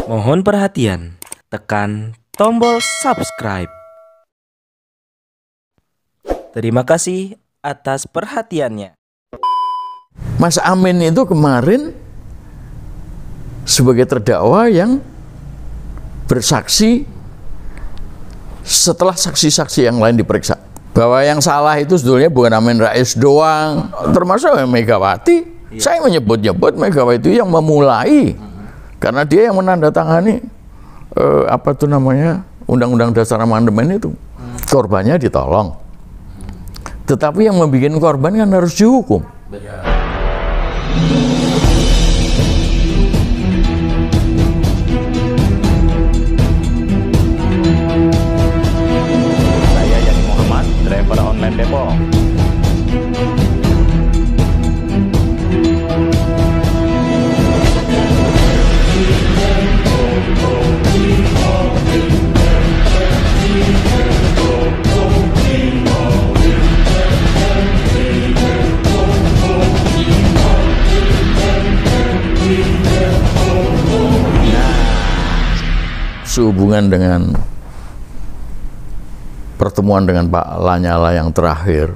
Mohon perhatian, tekan tombol subscribe. Terima kasih atas perhatiannya. Mas Amin itu kemarin sebagai terdakwa yang bersaksi setelah saksi-saksi yang lain diperiksa. Bahwa yang salah itu sebetulnya bukan Amin Rais doang, termasuk Megawati. Saya menyebut-nyebut Megawati itu yang memulai, karena dia yang menandatangani Undang-Undang Dasar Amandemen itu. Korbannya ditolong. Tetapi yang membuat korban kan harus dihukum. Saya Yani Muhammad, driver online Depok. Sehubungan dengan pertemuan dengan Pak Lanyala yang terakhir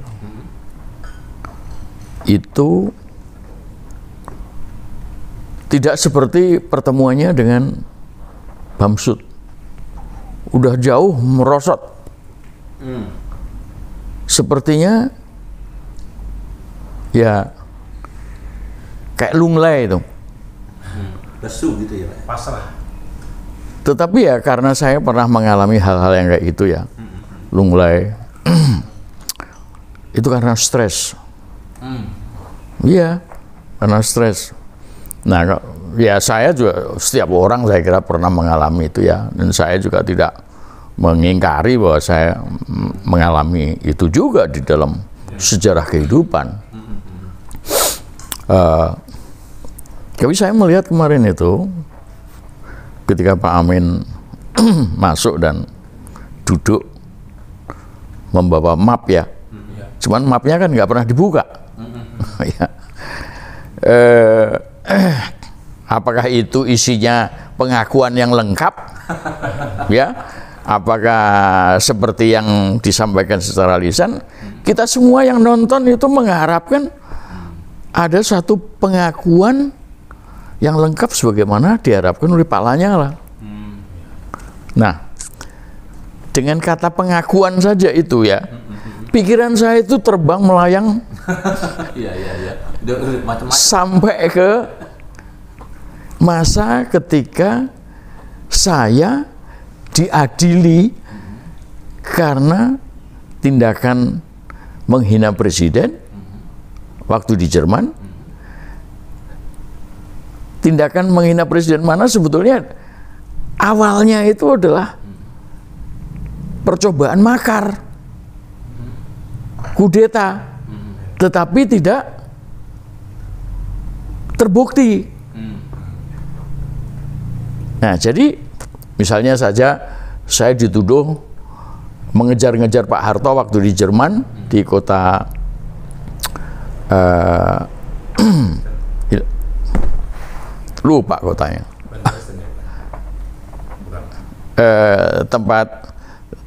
itu tidak seperti pertemuannya dengan Bamsud, udah jauh merosot. Sepertinya ya kayak lunglai itu, lesu gitu ya Pak? Pasrah. tetapi ya karena saya pernah mengalami hal-hal yang kayak itu ya, lunglai itu karena stres. Iya, karena stres. Nah, ya saya juga, setiap orang saya kira pernah mengalami itu ya, dan saya juga tidak mengingkari bahwa saya mengalami itu juga di dalam sejarah kehidupan. Tapi saya melihat kemarin itu ketika Pak Amin masuk dan duduk membawa map ya, cuman mapnya kan nggak pernah dibuka. Ya. Apakah itu isinya pengakuan yang lengkap? Ya, apakah seperti yang disampaikan secara lisan? Kita semua yang nonton itu mengharapkan ada satu pengakuan yang lengkap sebagaimana diharapkan oleh Pak Lanyala. Nah, dengan kata pengakuan saja itu ya, pikiran saya itu terbang melayang sampai ke masa ketika saya diadili karena tindakan menghina presiden waktu di Jerman. Tindakan menghina presiden mana sebetulnya awalnya itu adalah percobaan makar, kudeta, tetapi tidak terbukti. Nah, jadi misalnya saja saya dituduh mengejar-ngejar Pak Harto waktu di Jerman, di kota lupa kotanya,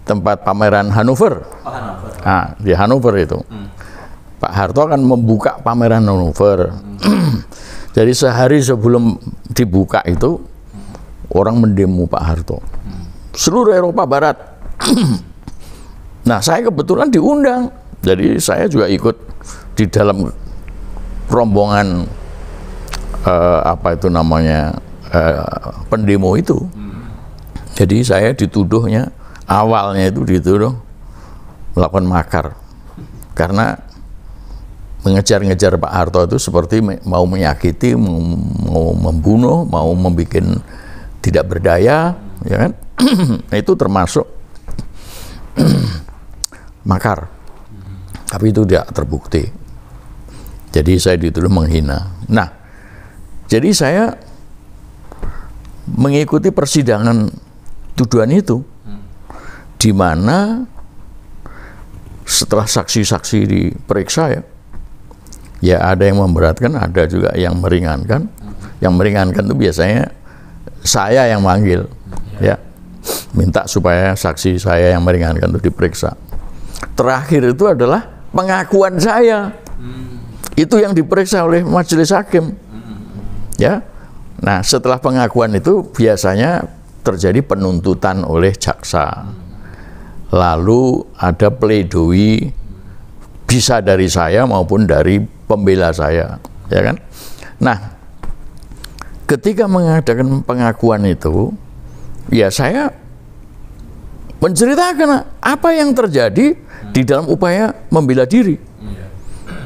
tempat pameran Hannover. Nah, di Hannover itu Pak Harto akan membuka pameran Hannover. Jadi sehari sebelum dibuka itu orang mendemo Pak Harto, seluruh Eropa Barat. Nah, saya kebetulan diundang, jadi saya juga ikut di dalam rombongan pendemo itu. Jadi saya dituduhnya, awalnya itu dituduh melakukan makar karena mengejar-ngejar Pak Harto itu seperti mau menyakiti, mau membunuh, mau membuat tidak berdaya, ya kan? Itu termasuk makar. Tapi itu tidak terbukti. Jadi saya dituduh menghina. Nah, jadi saya mengikuti persidangan tuduhan itu, di mana setelah saksi-saksi diperiksa ya ada yang memberatkan, ada juga yang meringankan. Yang meringankan itu biasanya saya yang manggil, ya, minta supaya saksi saya yang meringankan itu diperiksa. Terakhir itu adalah pengakuan saya, itu yang diperiksa oleh majelis hakim, ya. Nah, setelah pengakuan itu biasanya terjadi penuntutan oleh jaksa, lalu ada pledoi, bisa dari saya maupun dari pembela saya, ya kan. Nah, ketika mengadakan pengakuan itu, ya saya menceritakan apa yang terjadi di dalam upaya membela diri.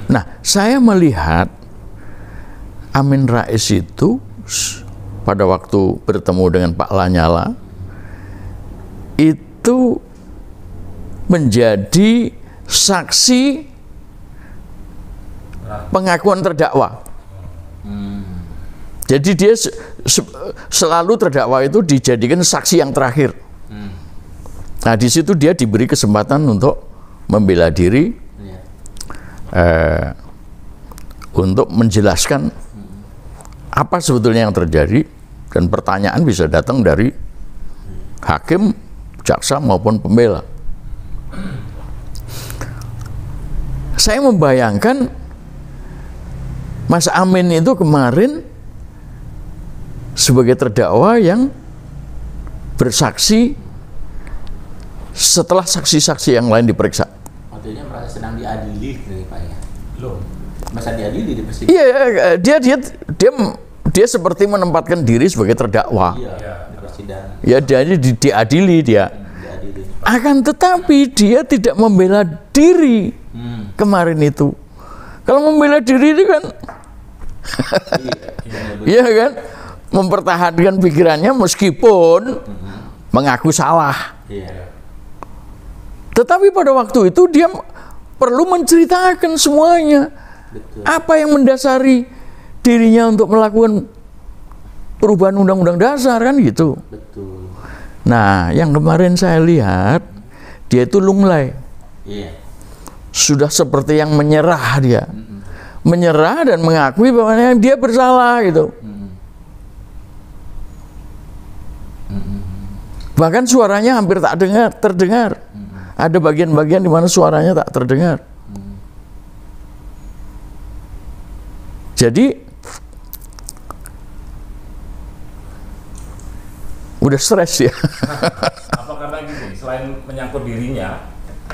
Nah, saya melihat Amin Rais itu pada waktu bertemu dengan Pak Lanyala itu menjadi saksi pengakuan terdakwa. Jadi dia selalu terdakwa itu dijadikan saksi yang terakhir. Nah, di situ dia diberi kesempatan untuk membela diri, untuk menjelaskan apa sebetulnya yang terjadi, dan pertanyaan bisa datang dari hakim, jaksa maupun pembela. Saya membayangkan Mas Amin itu kemarin sebagai terdakwa yang bersaksi setelah saksi-saksi yang lain diperiksa. Artinya merasa sedang diadili dari Pak ya? Loh, masa diadili di persidangan? Iya, dia seperti menempatkan diri sebagai terdakwa. Iya, di persidangan. Ya, jadi diadili dia. Diadili. Akan tetapi dia tidak membela diri kemarin itu. Kalau membela diri itu kan, iya kan, mempertahankan pikirannya meskipun mengaku salah. Iya. Tetapi pada waktu itu dia perlu menceritakan semuanya. Betul. Apa yang mendasari dirinya untuk melakukan perubahan undang-undang dasar, kan gitu. Betul. Nah, yang kemarin saya lihat dia itu lunglai. Iya. Sudah seperti yang menyerah dia. Menyerah dan mengakui bahwa dia bersalah gitu. Bahkan suaranya hampir tak terdengar. Ada bagian-bagian di mana suaranya tak terdengar. Jadi udah stres ya. Apa karena gini, selain menyangkut dirinya,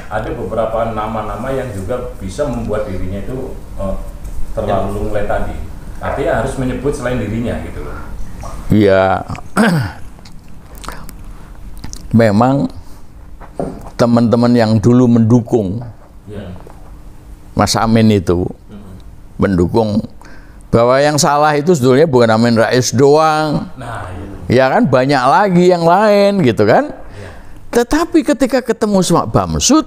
ada beberapa nama-nama yang juga bisa membuat dirinya itu terlalu lunglai tadi. Artinya harus menyebut selain dirinya gitu loh. Ya, memang teman-teman yang dulu mendukung Mas Amin itu mendukung bahwa yang salah itu sebetulnya bukan Amin Rais doang. Nah, Ya kan, banyak lagi yang lain gitu kan. Tetapi ketika ketemu sama Bamsud,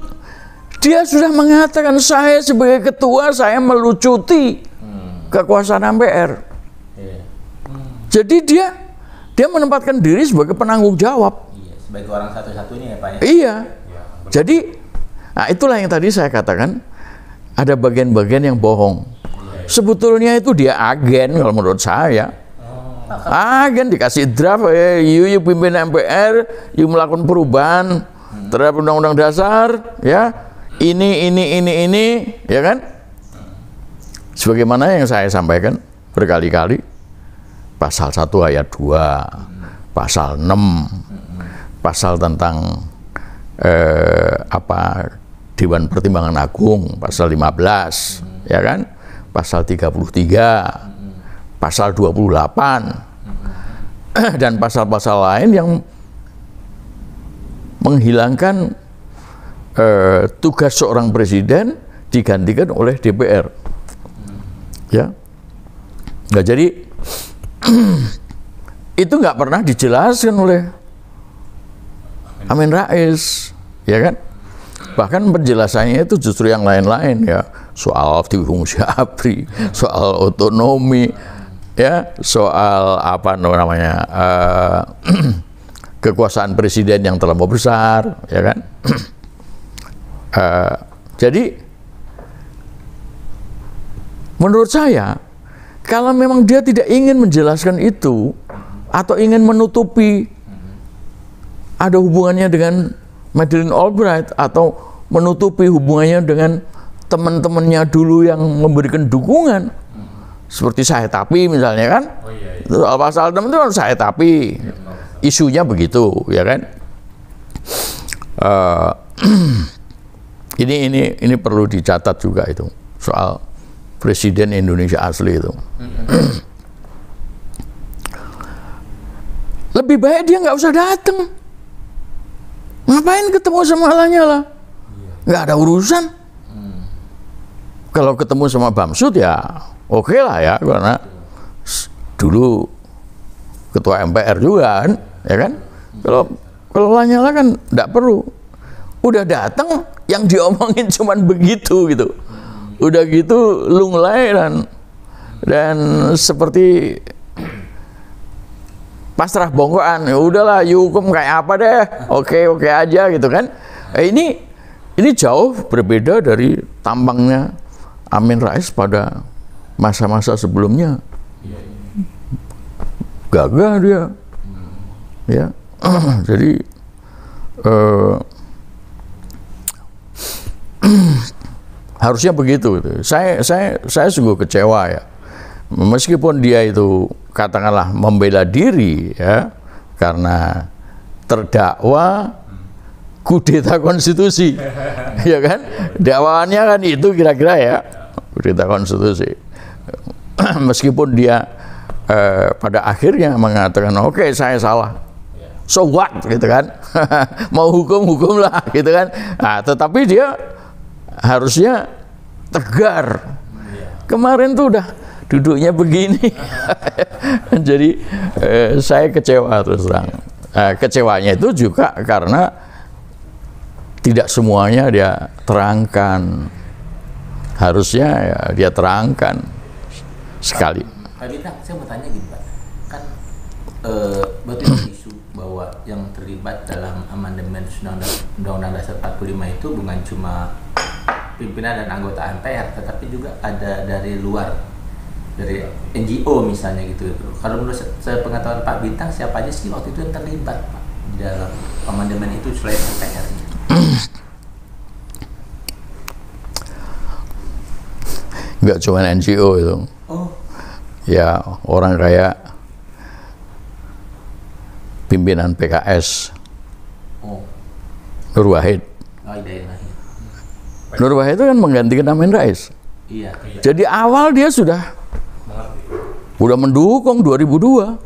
dia sudah mengatakan saya sebagai ketua saya melucuti kekuasaan MPR. Jadi dia menempatkan diri sebagai penanggung jawab. Iya, sebagai orang satu-satunya ya Pak ya? Iya. Jadi, nah itulah yang tadi saya katakan, ada bagian-bagian yang bohong. Sebetulnya itu dia agen kalau menurut saya. Agen dikasih draft, you pimpin MPR, you melakukan perubahan terhadap undang-undang dasar, ya. Ini, ya kan? Sebagaimana yang saya sampaikan berkali-kali, pasal 1 ayat 2, pasal 6, pasal tentang Dewan Pertimbangan Agung pasal 15, ya kan, pasal 33, pasal 28, dan pasal-pasal lain yang menghilangkan tugas seorang presiden digantikan oleh DPR, ya. Nggak, jadi itu nggak pernah dijelaskan oleh Amin Rais, ya kan? Bahkan penjelasannya itu justru yang lain-lain, ya, soal fungsi ABRI, soal otonomi, ya, soal apa namanya kekuasaan presiden yang terlampau besar, ya kan? Jadi menurut saya kalau memang dia tidak ingin menjelaskan itu, atau ingin menutupi ada hubungannya dengan Madeleine Albright atau menutupi hubungannya dengan teman-temannya dulu yang memberikan dukungan seperti saya tapi misalnya kan. Pasal 6 itu harus saya tapi isunya begitu ya kan. Ini perlu dicatat juga itu soal Presiden Indonesia asli itu. Lebih baik dia nggak usah datang. Ngapain ketemu sama Lanyala? Nggak ada urusan. Kalau ketemu sama Bamsud ya oke lah ya, karena dulu ketua MPR juga kan, ya kan? Kalau Lanyala kan nggak perlu. Udah datang yang diomongin cuman begitu gitu. Udah gitu lunglai dan seperti pasrah bongkoan. Ya udahlah, hukum kayak apa deh. Oke aja gitu kan. Ini jauh berbeda dari tampangnya Amin Rais pada masa-masa sebelumnya. Gagah dia. Ya. Jadi harusnya begitu. Saya sungguh kecewa ya. Meskipun dia itu katakanlah membela diri ya karena terdakwa kudeta konstitusi, ya kan? Dakwaannya kan itu kira-kira ya kudeta konstitusi. Meskipun dia pada akhirnya mengatakan oke, saya salah, so what gitu kan? Mau hukum lah gitu kan? Nah, tetapi dia harusnya tegar. Kemarin tuh udah duduknya begini. Jadi saya kecewa terus terang. Kecewanya itu juga karena tidak semuanya dia terangkan. Harusnya ya dia terangkan sekali. Pak Bintang, saya mau tanya gini Pak, kan betul isu bahwa yang terlibat dalam amandemen Undang-Undang Dasar 45 itu bukan cuma pimpinan dan anggota MPR, tetapi juga ada dari luar, dari NGO misalnya gitu. Kalau menurut sepengetahuan Pak Bintang, siapa aja sih waktu itu yang terlibat Pak di dalam amandemen itu selain MPR? Nggak cuma NGO itu. Oh. Ya orang kayak pimpinan PKS. Oh. Nur Wahid. Oh, iya. Nur Wahid itu kan menggantikan Amin Rais. Iya. Jadi awal dia sudah mendukung 2002.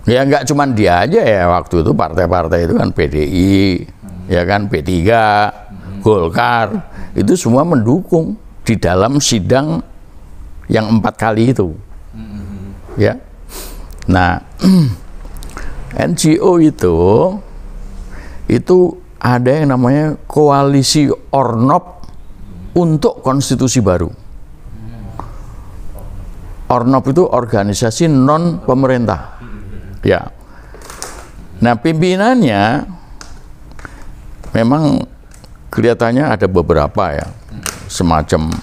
Ya nggak cuma dia aja ya, waktu itu partai-partai itu kan PDI, ya kan P3, Golkar, itu semua mendukung di dalam sidang yang 4 kali itu. Ya. Nah, NGO itu ada yang namanya koalisi Ornop untuk konstitusi baru. Ornop itu organisasi non pemerintah. Ya. Nah, pimpinannya memang kelihatannya ada beberapa ya, semacam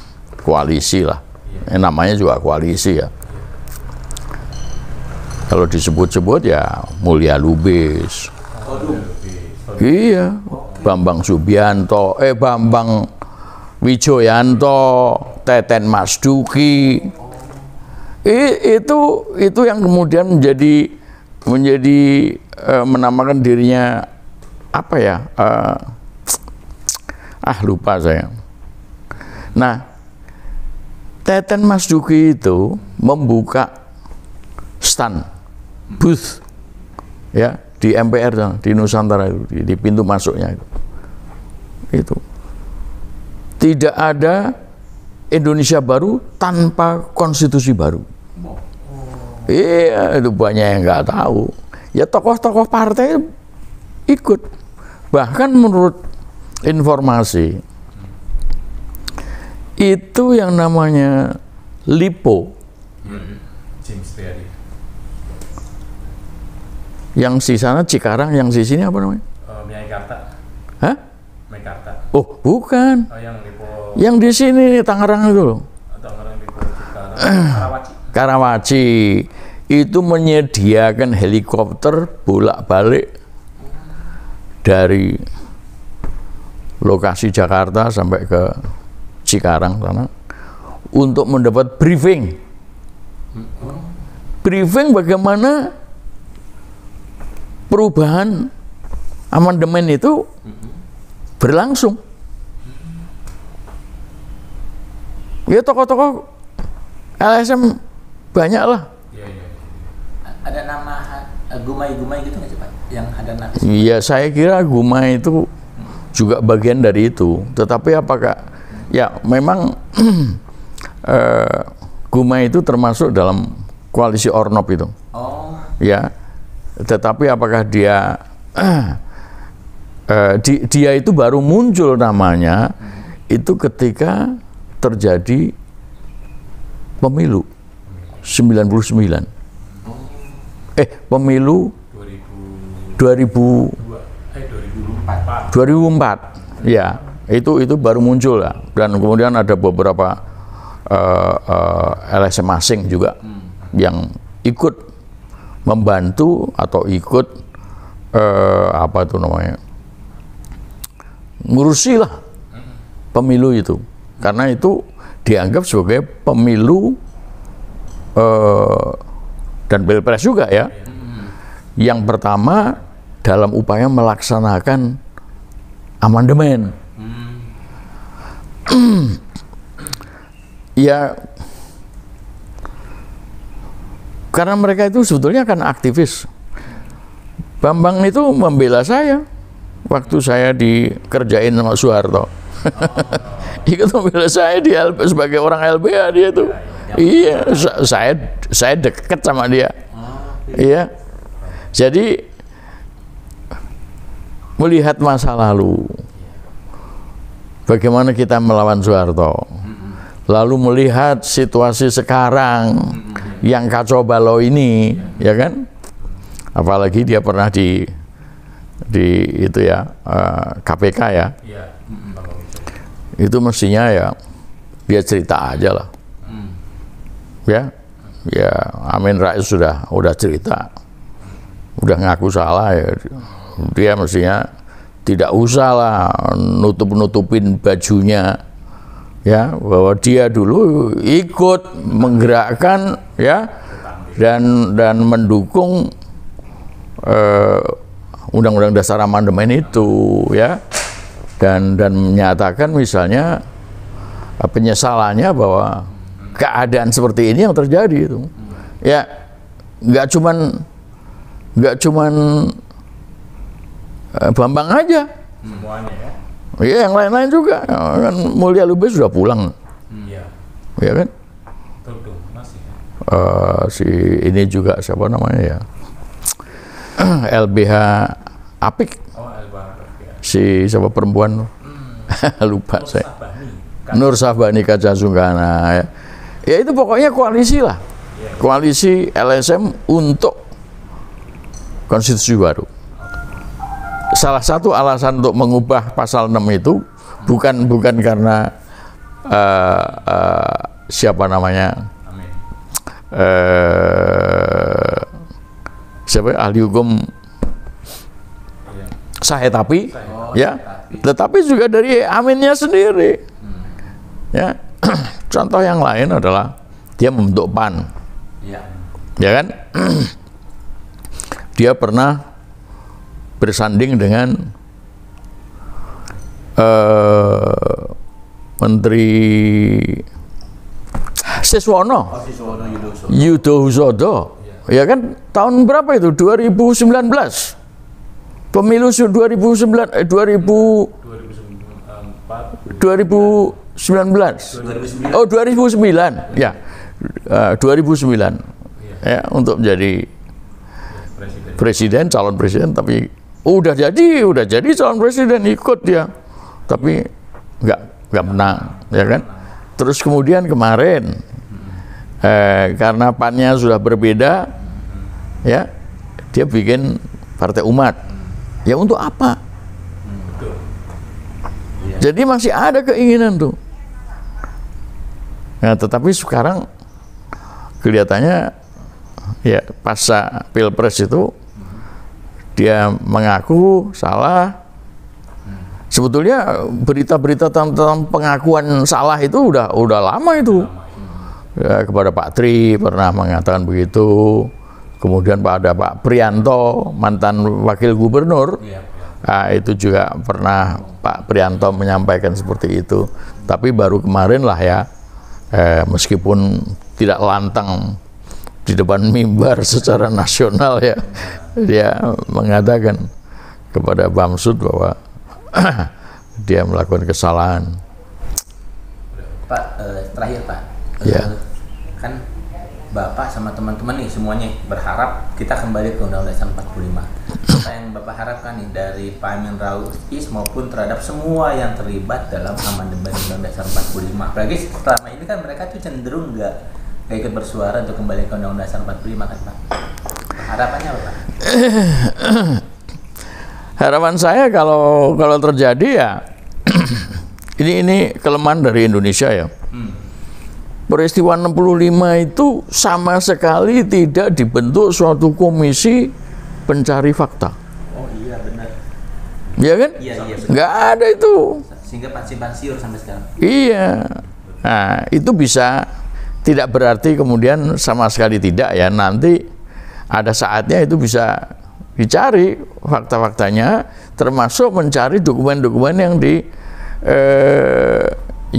koalisi lah. Namanya juga koalisi ya. Kalau disebut-sebut ya Mulya Lubis. Iya, Bambang Subianto, Bambang Wijoyanto, Teten Masduki. Itu yang kemudian menjadi menamakan dirinya apa ya? Lupa saya. Nah, Teten Masduki itu membuka stand booth ya di MPR di Nusantara itu, di pintu masuknya itu. Tidak ada Indonesia baru tanpa konstitusi baru. Iya, itu banyak yang nggak tahu. Ya tokoh-tokoh partai ikut. Bahkan menurut informasi itu yang namanya LIPO, yang di sana Cikarang, yang di sini apa namanya? Meikarta. Hah? Meikarta. Oh, bukan. Oh, yang LIPO. Yang di sini Tangerang itu loh. Tangerang LIPO Cikarang. Karawaci. Karawaci. itu menyediakan helikopter bolak-balik dari lokasi Jakarta sampai ke Cikarang sana untuk mendapat briefing bagaimana perubahan amandemen itu berlangsung. Ya tokoh-tokoh LSM banyak lah. Ada nama Gumai gitu nggak sih Pak? Yang ada nama? Iya, saya kira Gumai itu juga bagian dari itu. Tetapi apakah ya memang Gumai itu termasuk dalam koalisi Ornop itu. Oh. Ya, tetapi apakah dia dia itu baru muncul namanya itu ketika terjadi pemilu 99. Pemilu 2004. Ya, itu baru muncul ya. Dan kemudian ada beberapa LSM asing juga yang ikut membantu atau ikut apa itu namanya, ngurusi lah pemilu itu, karena itu dianggap sebagai pemilu dan pilpres juga ya, yang pertama dalam upaya melaksanakan amandemen. Ya, karena mereka itu sebetulnya kan aktivis. Bambang itu membela saya waktu saya dikerjain sama Soeharto. Ikut membela saya di sebagai orang LBH dia tuh. Iya, saya dekat sama dia. Iya. Jadi melihat masa lalu, bagaimana kita melawan Soeharto, lalu melihat situasi sekarang yang kacau balau ini, ya kan? Apalagi dia pernah di itu ya, KPK ya. Itu mestinya ya dia cerita aja lah. Ya, Amin Rais udah cerita, udah ngaku salah ya. Dia mestinya tidak usah lah nutupin bajunya, ya, bahwa dia dulu ikut menggerakkan ya dan mendukung Undang-Undang Dasar Amandemen itu ya, dan menyatakan misalnya penyesalannya bahwa keadaan seperti ini yang terjadi itu ya, nggak cuman Bambang aja, semuanya ya. Iya, yang lain-lain juga kan. Mulia Lubis sudah pulang, ya kan? Tuh, masih. Si ini juga siapa namanya ya, LBH Apik. Oh, LBH. Si siapa perempuan? Lupa saya. Nur Sahbani Kaca Sungkana. Ya itu pokoknya koalisi lah. Koalisi LSM untuk konstitusi baru. Salah satu alasan untuk mengubah pasal 6 itu bukan karena siapa namanya, siapa ahli hukum Sahetapi, ya, tetapi juga dari Aminnya sendiri. Ya, contoh yang lain adalah dia membentuk PAN, ya kan? Dia pernah bersanding dengan Menteri Siswono Yudhoyono, ya kan, tahun berapa itu? 2019, pemilu 2019 oh 2009 ya, 2009 ya, untuk menjadi presiden, calon presiden, tapi udah jadi calon presiden, ikut dia, tapi nggak menang, ya kan? Terus kemudian kemarin karena PAN-nya sudah berbeda, ya, dia bikin Partai Umat. Ya untuk apa? Jadi masih ada keinginan tuh. Nah, tetapi sekarang kelihatannya ya pasca Pilpres itu dia mengaku salah. Sebetulnya berita-berita tentang pengakuan salah itu udah lama itu. Ya, kepada Pak Tri pernah mengatakan begitu. Kemudian pada Pak Prianto, mantan wakil gubernur, nah, itu juga pernah Pak Prianto menyampaikan seperti itu. Tapi baru kemarin lah ya, meskipun tidak lantang di depan mimbar secara nasional ya, dia mengatakan kepada Bamsud bahwa dia melakukan kesalahan. Pak, terakhir Pak, ya. Kan Bapak sama teman-teman nih semuanya berharap kita kembali ke Undang-Undang Dasar 45. Apa yang Bapak harapkan nih dari Pak Amin Rais maupun terhadap semua yang terlibat dalam amandemen Undang-Undang Dasar 45? Apalagi selama ini kan mereka tuh cenderung nggak ikut bersuara untuk kembali ke Undang-Undang Dasar 45 kan Pak? Harapannya apa Pak? Harapan saya kalau terjadi ya ini kelemahan dari Indonesia ya. Peristiwa 65 itu sama sekali tidak dibentuk suatu komisi pencari fakta. Oh iya benar. Iya kan? Iya. Nggak ada itu. Sehingga simpang siur sampai sekarang. Iya. Nah itu bisa tidak berarti kemudian sama sekali tidak ya. Nanti ada saatnya itu bisa dicari fakta-faktanya, termasuk mencari dokumen-dokumen yang di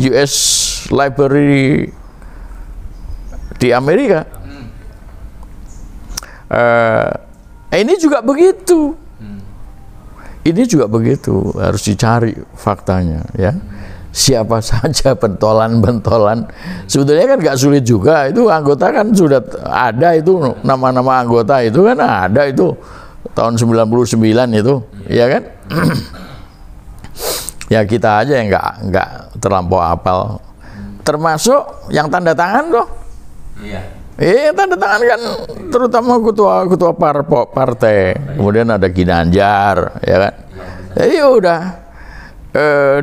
US Library di Amerika. Ini juga begitu. Ini juga begitu, harus dicari faktanya ya. Siapa saja bentolan-bentolan. Sebetulnya kan nggak sulit juga, itu anggota kan sudah ada, itu nama-nama anggota itu kan ada itu tahun 99 itu, ya kan? Ya kita aja yang nggak terlampau hafal. Termasuk yang tanda tangan loh. Iya. Tanda tangan kan terutama ketua partai. Kemudian ada Ginanjar, ya kan? Ya udah.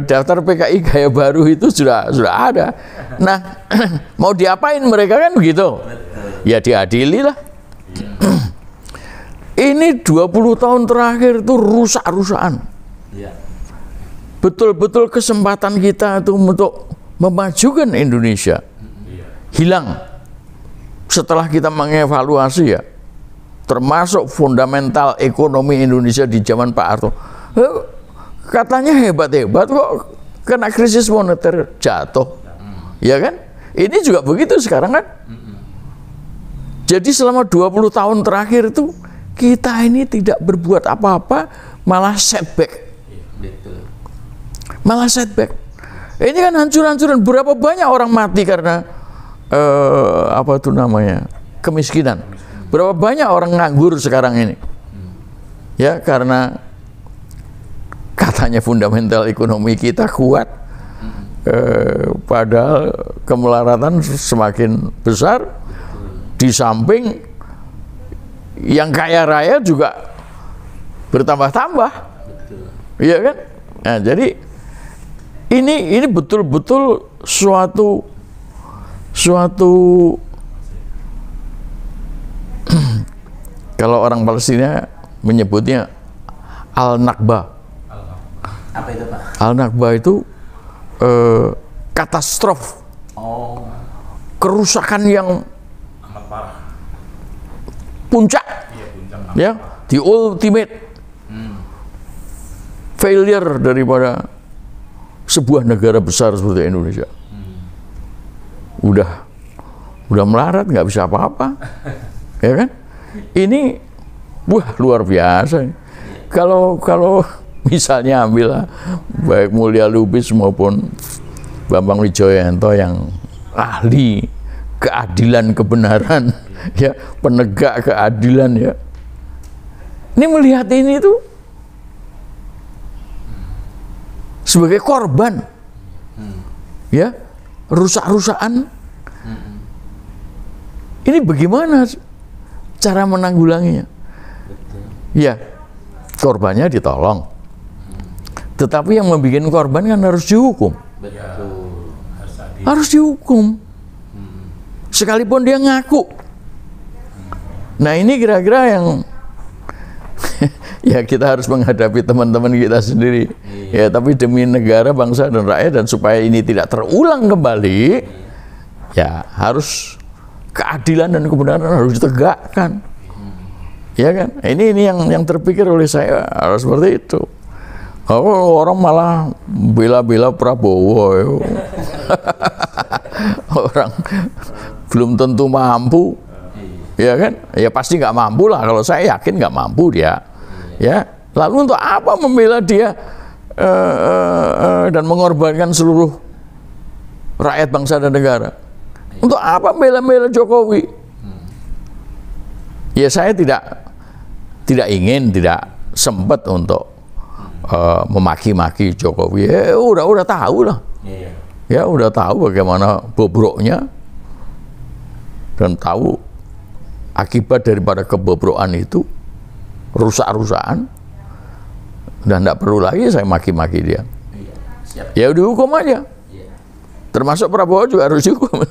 Daftar PKI gaya baru itu sudah ada. Nah, mau diapain mereka kan begitu? Ya diadili lah. Ini 20 tahun terakhir itu rusak-rusakan. Betul-betul kesempatan kita itu untuk memajukan Indonesia hilang setelah kita mengevaluasi ya, termasuk fundamental ekonomi Indonesia di zaman Pak Harto. Katanya hebat-hebat kok kena krisis moneter jatuh, ya kan? Ini juga begitu sekarang kan? Jadi selama 20 tahun terakhir itu kita ini tidak berbuat apa-apa, malah setback. Malah setback. Ini kan hancur-hancuran. Berapa banyak orang mati karena apa itu namanya, kemiskinan. Berapa banyak orang nganggur sekarang ini? Ya karena katanya fundamental ekonomi kita kuat, padahal kemelaratan semakin besar. Di samping yang kaya raya juga bertambah-tambah, iya kan? Nah, jadi ini betul-betul suatu kalau orang Palestina menyebutnya Al-Nakba. Apa itu Pak? Al-Nakba itu katastrof, kerusakan yang amat parah. puncak, ya, the ultimate failure daripada sebuah negara besar seperti Indonesia. Udah melarat, nggak bisa apa-apa, ya kan? Ini luar biasa. Kalau misalnya ambil baik Mulya Lubis maupun Bambang Wijoyanto yang ahli keadilan kebenaran, ya, penegak keadilan, ya. Ini melihat ini tuh sebagai korban, ya, rusak-rusakan. Ini bagaimana cara menanggulanginya? Ya, korbannya ditolong. Tetapi yang membuat korban kan harus dihukum. Harus dihukum. Sekalipun dia ngaku. Nah ini kira-kira yang ya kita harus menghadapi teman-teman kita sendiri. Ya tapi demi negara, bangsa dan rakyat, dan supaya ini tidak terulang kembali, ya harus keadilan dan kebenaran harus ditegakkan. Ya kan? Ini yang terpikir oleh saya harus seperti itu. Oh, orang malah bela-bela Prabowo. Orang belum tentu mampu, ya kan? Ya pasti nggak mampu lah. Kalau saya yakin nggak mampu dia. Ya, lalu untuk apa membela dia dan mengorbankan seluruh rakyat bangsa dan negara? Untuk apa bela-bela Jokowi? Ya saya tidak ingin, tidak sempat untuk memaki-maki Jokowi. Udah tahu lah. Ya udah tahu bagaimana bobroknya, dan tahu akibat daripada kebobrokan itu, rusak-rusakan, dan tidak perlu lagi saya maki-maki dia. Ya dihukum aja. Termasuk Prabowo juga harus dihukum.